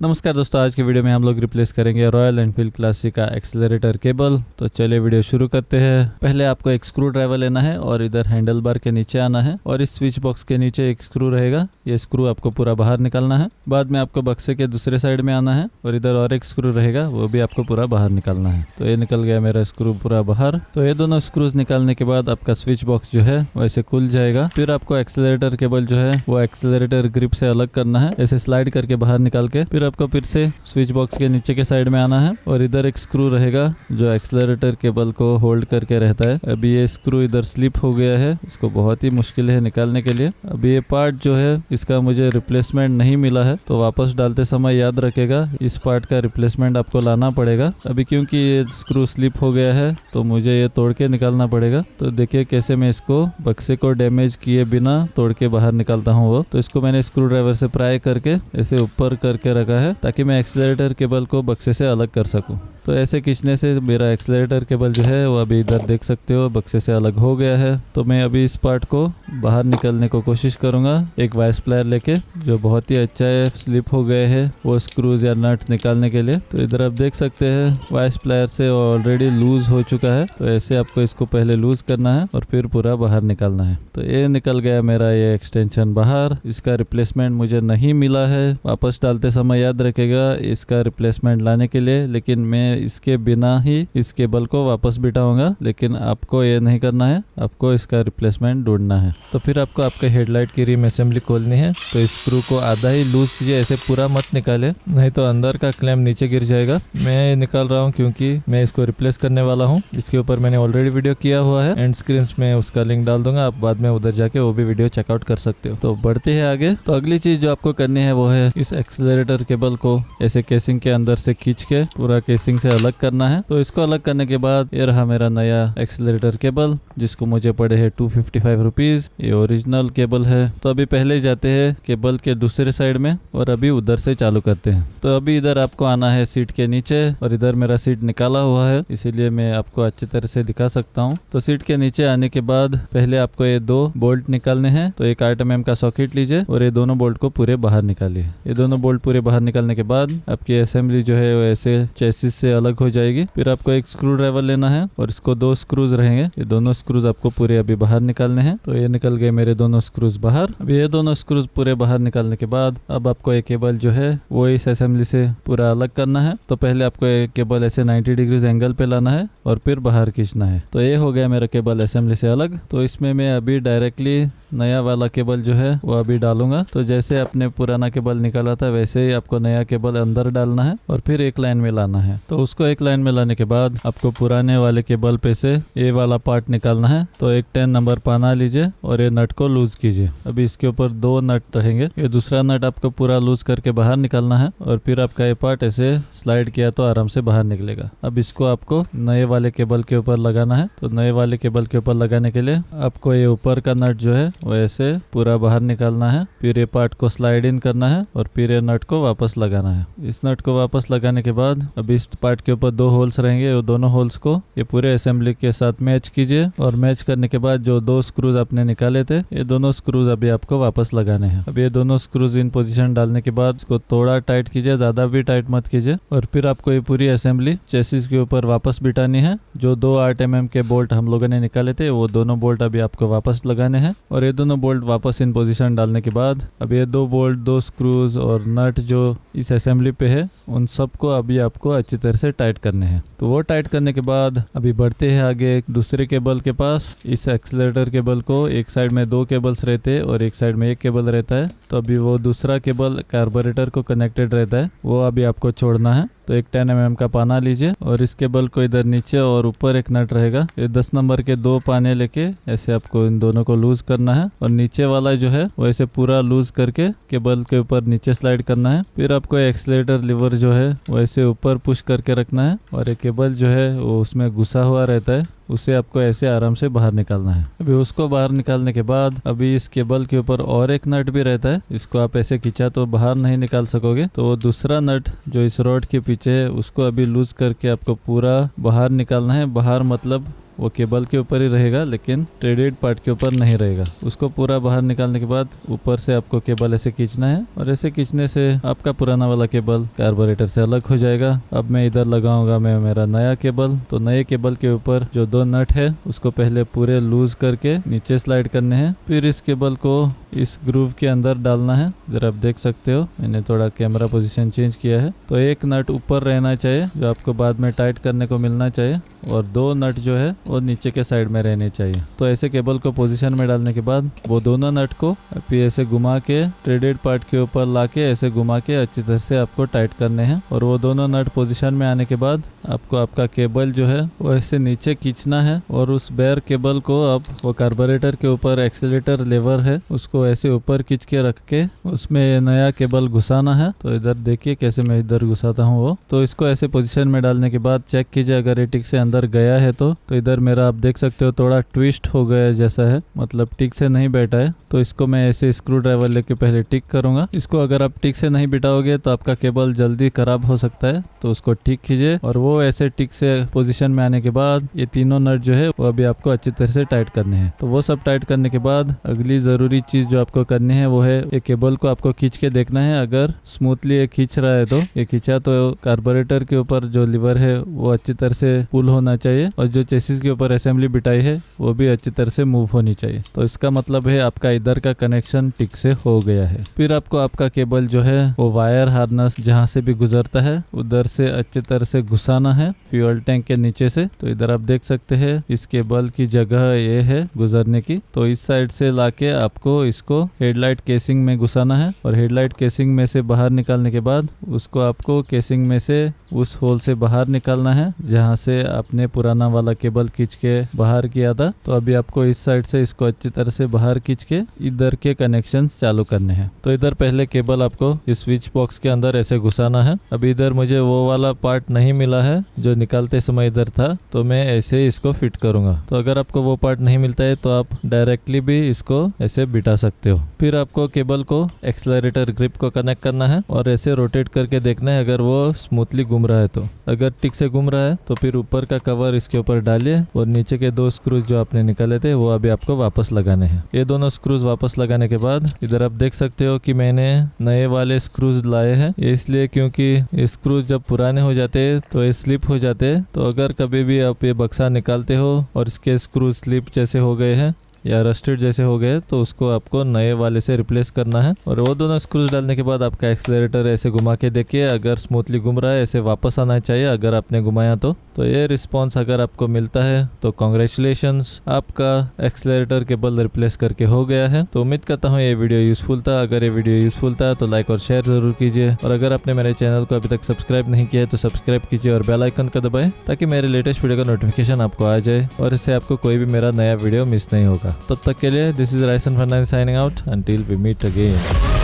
नमस्कार दोस्तों, आज के वीडियो में हम लोग रिप्लेस करेंगे रॉयल एनफील्ड क्लासिक का एक्सेलरेटर केबल। तो चलिए वीडियो शुरू करते हैं। पहले आपको एक स्क्रू ड्राइवर लेना है और इधर हैंडल बार के नीचे आना है और इस स्विच बॉक्स के नीचे एक स्क्रू रहेगा, ये स्क्रू आपको पूरा बाहर निकालना है। बाद में आपको बक्से के दूसरे साइड में आना है और इधर और एक स्क्रू रहेगा, वो भी आपको पूरा बाहर निकालना है। तो ये निकल गया मेरा स्क्रू पूरा बाहर। तो ये दोनों स्क्रूज निकालने के बाद आपका स्विच बॉक्स जो है वैसे खुल जाएगा। फिर आपको एक्सेलरेटर केबल जो है वो एक्सेलरेटर ग्रिप से अलग करना है, ऐसे स्लाइड करके बाहर निकाल के। फिर आपको फिर से स्विच बॉक्स के नीचे के साइड में आना है और इधर एक स्क्रू रहेगा जो एक्सेलरेटर केबल को होल्ड करके रहता है। अभी ये स्क्रू इधर स्लिप हो गया है, इसको बहुत ही मुश्किल है निकालने के लिए। अभी ये पार्ट जो है इसका मुझे रिप्लेसमेंट नहीं मिला है, तो वापस डालते समय याद रखेगा इस पार्ट का रिप्लेसमेंट आपको लाना पड़ेगा। अभी क्योंकि ये स्क्रू स्लिप हो गया है तो मुझे ये तोड़ के निकालना पड़ेगा। तो देखिए कैसे मैं इसको बक्से को डैमेज किए बिना तोड़ के बाहर निकालता हूँ। वो तो इसको मैंने स्क्रू ड्राइवर से प्राय करके ऐसे ऊपर करके रखा है ताकि मैं एक्सेलरेटर केबल को बक्से से अलग कर सकूं। तो ऐसे खींचने से मेरा एक्सेलरेटर केबल जो है वो अभी इधर देख सकते हो बक्से से अलग हो गया है। तो मैं अभी इस पार्ट को बाहर निकालने को कोशिश करूंगा एक वाइस प्लायर लेके, जो बहुत ही अच्छा है, स्लिप हो गए हैं वो स्क्रूज या नट निकालने के लिए। तो इधर आप देख सकते हैं वाइस प्लायर से ऑलरेडी लूज हो चुका है। तो ऐसे आपको इसको पहले लूज करना है और फिर पूरा बाहर निकालना है। तो ये निकल गया मेरा ये एक्सटेंशन बाहर। इसका रिप्लेसमेंट मुझे नहीं मिला है, वापस डालते समय याद रखेगा इसका रिप्लेसमेंट लाने के लिए। लेकिन मैं इसके बिना ही इस केबल को वापस बिठाऊंगा, लेकिन आपको ये नहीं करना है, आपको इसका रिप्लेसमेंट ढूंढना है। तो फिर आपको आपके हेडलाइट की रिम असेंबली खोलनी है। तो इस स्क्रू को आधा ही लूज कीजिए, ऐसे पूरा मत निकाले, नहीं तो अंदर का क्लैंप नीचे गिर जाएगा। मैं निकाल रहा हूँ क्योंकि मैं इसको रिप्लेस करने वाला हूँ। इसके ऊपर मैंने ऑलरेडी वीडियो किया हुआ है, एंड स्क्रीन में उसका लिंक डाल दूंगा, आप बाद में उधर जाके वो भी वीडियो चेकआउट कर सकते हो। तो बढ़ते हैं आगे। तो अगली चीज जो आपको करनी है वो है इस एक्सेलरेटर केबल को ऐसे केसिंग के अंदर से खींच के पूरा केसिंग से अलग करना है। तो इसको अलग करने के बाद ये रहा मेरा नया एक्सेलरेटर केबल, जिसको मुझे पड़े है 255 रुपीज। ये ओरिजिनल केबल है। तो अभी पहले जाते हैं केबल के दूसरे साइड में और अभी उधर से चालू करते हैं। तो अभी इधर आपको आना है सीट के नीचे, और इधर मेरा सीट निकाला हुआ है इसीलिए मैं आपको अच्छी तरह से दिखा सकता हूँ। तो सीट के नीचे आने के बाद पहले आपको ये दो बोल्ट निकालने हैं। तो एक 8 mm का सॉकेट लीजिए और ये दोनों बोल्ट को पूरे बाहर निकालिए। ये दोनों बोल्ट पूरे बाहर निकालने के बाद आपकी असेंबली जो है वो ऐसे चेसिस से अलग हो जाएगी। फिर आपको एक स्क्रू ड्राइवर लेना है और इसको 2 स्क्रूज रहेंगे, ये दोनों स्क्रूज आपको पूरे अभी बाहर निकालने हैं। तो ये निकल गए मेरे दोनों स्क्रूज बाहर। अभी ये दोनों स्क्रूज पूरे बाहर निकालने के बाद अब आपको ये केबल जो है वो इस असेंबली से पूरा अलग करना है। तो पहले आपको ये केबल ऐसे 90 डिग्रीज एंगल पे लाना है और फिर बाहर खींचना है। तो ये हो गया मेरा केबल असेंबली से अलग। तो इसमें मैं अभी डायरेक्टली नया वाला केबल जो है वो अभी डालूंगा। तो जैसे आपने पुराना केबल निकाला था वैसे ही आपको नया केबल अंदर डालना है और फिर एक लाइन में लाना है। तो उसको एक लाइन में लाने के बाद आपको पुराने वाले केबल पे से ये वाला पार्ट निकालना है। तो एक 10 नंबर पाना लीजिए और ये नट को लूज कीजिए। अभी इसके ऊपर 2 नट रहेंगे, ये दूसरा नट आपको पूरा लूज करके बाहर निकालना है और फिर आपका ये पार्ट ऐसे स्लाइड किया तो आराम से बाहर निकलेगा। अब इसको आपको नए वाले केबल के ऊपर लगाना है। तो नए वाले केबल के ऊपर लगाने के लिए आपको ये ऊपर का नट जो है वैसे पूरा बाहर निकालना है। फिर ये पार्ट को स्लाइड इन करना है और फिर ये नट को वापस लगाना है। इस नट को वापस लगाने के बाद अभी इस पार्ट के ऊपर 2 होल्स रहेंगे, वो दोनों होल्स को ये पूरे असेंबली के साथ मैच कीजिए। और मैच करने के बाद जो 2 स्क्रूज आपने निकाले थे ये दोनों स्क्रूज अभी आपको वापस लगाने हैं। अब ये दोनों स्क्रूज इन पोजीशन डालने के बाद इसको थोड़ा टाइट कीजिए, ज्यादा भी टाइट मत कीजिए। और फिर आपको ये पूरी असेंबली चेसिस के ऊपर वापस बिठानी है। जो 2 8 mm के बोल्ट हम लोगों ने निकाले थे वो दोनों बोल्ट अभी आपको वापस लगाने हैं। और ये दोनों बोल्ट वापस इन पोजीशन डालने के बाद अब ये 2 बोल्ट 2 स्क्रूज और नट जो इस असेंबली पे है उन सबको अभी आपको अच्छी तरह से टाइट करने हैं। तो वो टाइट करने के बाद अभी बढ़ते हैं आगे दूसरे केबल के पास। इस एक्सेलरेटर केबल को एक साइड में 2 केबल्स रहते हैं और एक साइड में 1 केबल रहता है। तो अभी वो दूसरा केबल कार्बोरेटर को कनेक्टेड रहता है, वो अभी आपको छोड़ना है। तो एक 10 mm का पाना लीजिए और इस केबल को इधर नीचे और ऊपर एक नट रहेगा, ये 10 नंबर के 2 पाने लेके ऐसे आपको इन दोनों को लूज करना है। और नीचे वाला जो है वो ऐसे पूरा लूज करके केबल के ऊपर नीचे स्लाइड करना है। फिर आपको एक्सेलरेटर लीवर जो है वो ऐसे ऊपर पुश करके रखना है और ये केबल जो है वो उसमें घुसा हुआ रहता है, उसे आपको ऐसे आराम से बाहर निकालना है। अभी उसको बाहर निकालने के बाद अभी इस केबल के ऊपर और एक नट भी रहता है, इसको आप ऐसे खींचा तो बाहर नहीं निकाल सकोगे। तो वो दूसरा नट जो इस रॉड के पीछे है उसको अभी लूज करके आपको पूरा बाहर निकालना है। बाहर मतलब वो केबल के ऊपर ही रहेगा, लेकिन थ्रेडेड पार्ट के ऊपर नहीं रहेगा। उसको पूरा बाहर निकालने के बाद ऊपर से आपको केबल ऐसे खींचना है, और ऐसे खींचने से आपका पुराना वाला केबल कार्बोरेटर से अलग हो जाएगा। अब मैं इधर लगाऊंगा मैं मेरा नया केबल। तो नए केबल के ऊपर जो 2 नट है उसको पहले पूरे लूज करके नीचे स्लाइड करने हैं, फिर इस केबल को इस ग्रूव के अंदर डालना है। इधर आप देख सकते हो मैंने थोड़ा कैमरा पोजीशन चेंज किया है। तो एक नट ऊपर रहना चाहिए जो आपको बाद में टाइट करने को मिलना चाहिए, और 2 नट जो है वो नीचे के साइड में रहने चाहिए। तो ऐसे केबल को पोजीशन में डालने के बाद वो दोनों नट को फिर ऐसे घुमा के थ्रेडेड पार्ट के ऊपर लाके ऐसे घुमा के अच्छी तरह से आपको टाइट करने हैं। और वो दोनों नट पोजीशन में आने के बाद आपको आपका केबल जो है वो ऐसे नीचे खींचना है, और उस बेयर केबल को अब वो कार्बोरेटर के ऊपर एक्सीलेटर लेवर है उसको ऐसे ऊपर खींच के रख के उसमें नया केबल घुसाना है। तो इधर देखिए कैसे मैं इधर घुसाता हूँ वो। तो इसको ऐसे पोजीशन में डालने के बाद चेक कीजिए अगर ये ठीक से अंदर गया है तो इधर मेरा आप देख सकते हो थोड़ा ट्विस्ट हो गया जैसा है, मतलब ठीक से नहीं बैठा है। तो इसको मैं ऐसे स्क्रू ड्राइवर लेके पहले ठीक करूंगा। इसको अगर आप ठीक से नहीं बिठाओगे तो आपका केबल जल्दी खराब हो सकता है, तो उसको ठीक कीजिए। और वो ऐसे ठीक से पोजीशन में आने के बाद ये तीनों नट जो है वो अभी आपको अच्छी तरह से टाइट करने हैं। तो वो सब टाइट करने के बाद अगली जरूरी चीज जो आपको करनी है वो है ये केबल को आपको खींच के देखना है। अगर स्मूथली ये खींच रहा है तो ये खींचा तो कार्बोरेटर के ऊपर जो लीवर है वो अच्छी तरह से पुल होना चाहिए, और जो चेसिस के ऊपर असेंबली बिठाई है वो भी अच्छी तरह से मूव होनी चाहिए। तो इसका मतलब है आपका इधर का कनेक्शन ठीक से हो गया है। फिर आपको आपका केबल जो है वो वायर हार्नेस जहाँ से भी गुजरता है उधर से अच्छी तरह से घुसाना है फ्यूल टैंक के नीचे से। तो इधर आप देख सकते हैं इस केबल की जगह ये है गुजरने की। तो इस साइड से लाके आपको इसको हेडलाइट केसिंग में घुसाना है, और हेडलाइट केसिंग में से बाहर निकालने के बाद उसको आपको केसिंग में से उस होल से बाहर निकालना है जहाँ से आपने पुराना वाला केबल खींच के बाहर किया था। तो अभी आपको इस साइड से इसको अच्छी तरह से बाहर खींच के इधर के कनेक्शंस चालू करने हैं। तो इधर पहले केबल आपको इस स्विच बॉक्स के अंदर ऐसे घुसाना है। अभी इधर मुझे वो वाला पार्ट नहीं मिला है जो निकालते समय इधर था, तो मैं ऐसे इसको फिट करूंगा। तो अगर आपको वो पार्ट नहीं मिलता है तो आप डायरेक्टली भी इसको ऐसे बिठा सकते हो। फिर आपको केबल को एक्सेलरेटर ग्रिप को कनेक्ट करना है और ऐसे रोटेट करके देखना है अगर वो स्मूथली घूम रहा है। तो अगर ठीक से घूम रहा है तो फिर ऊपर का कवर इसके ऊपर डालिए, और नीचे के 2 स्क्रूज जो आपने निकाले थे वो अभी आपको वापस लगाने हैं। ये दोनों स्क्रूज वापस लगाने के बाद इधर आप देख सकते हो कि मैंने नए वाले स्क्रूज लाए हैं। ये इसलिए क्योंकि स्क्रूज जब पुराने हो जाते हैं तो ये स्लिप हो जाते हैं। तो अगर कभी भी आप ये बक्सा निकालते हो और इसके स्क्रूज स्लिप जैसे हो गए हैं या रस्टेड जैसे हो गए तो उसको आपको नए वाले से रिप्लेस करना है। और वो दोनों स्क्रूज डालने के बाद आपका एक्सेलरेटर ऐसे घुमा के देखिए, अगर स्मूथली घूम रहा है ऐसे वापस आना चाहिए अगर आपने घुमाया तो ये रिस्पॉन्स अगर आपको मिलता है तो कॉन्ग्रेचुलेशंस, आपका एक्सेलरेटर केबल रिप्लेस करके हो गया है। तो उम्मीद करता हूँ ये वीडियो यूजफुल था। अगर ये वीडियो यूजफुल था तो लाइक और शेयर जरूर कीजिए, और अगर आपने मेरे चैनल को अभी तक सब्सक्राइब नहीं किया है तो सब्सक्राइब कीजिए और बेल आइकन का दबाएं ताकि मेरे लेटेस्ट वीडियो का नोटिफिकेशन आपको आ जाए और इससे आपको कोई भी मेरा नया वीडियो मिस नहीं होगा। तब तक के लिए this is Raison Fernandes signing out, until we meet again.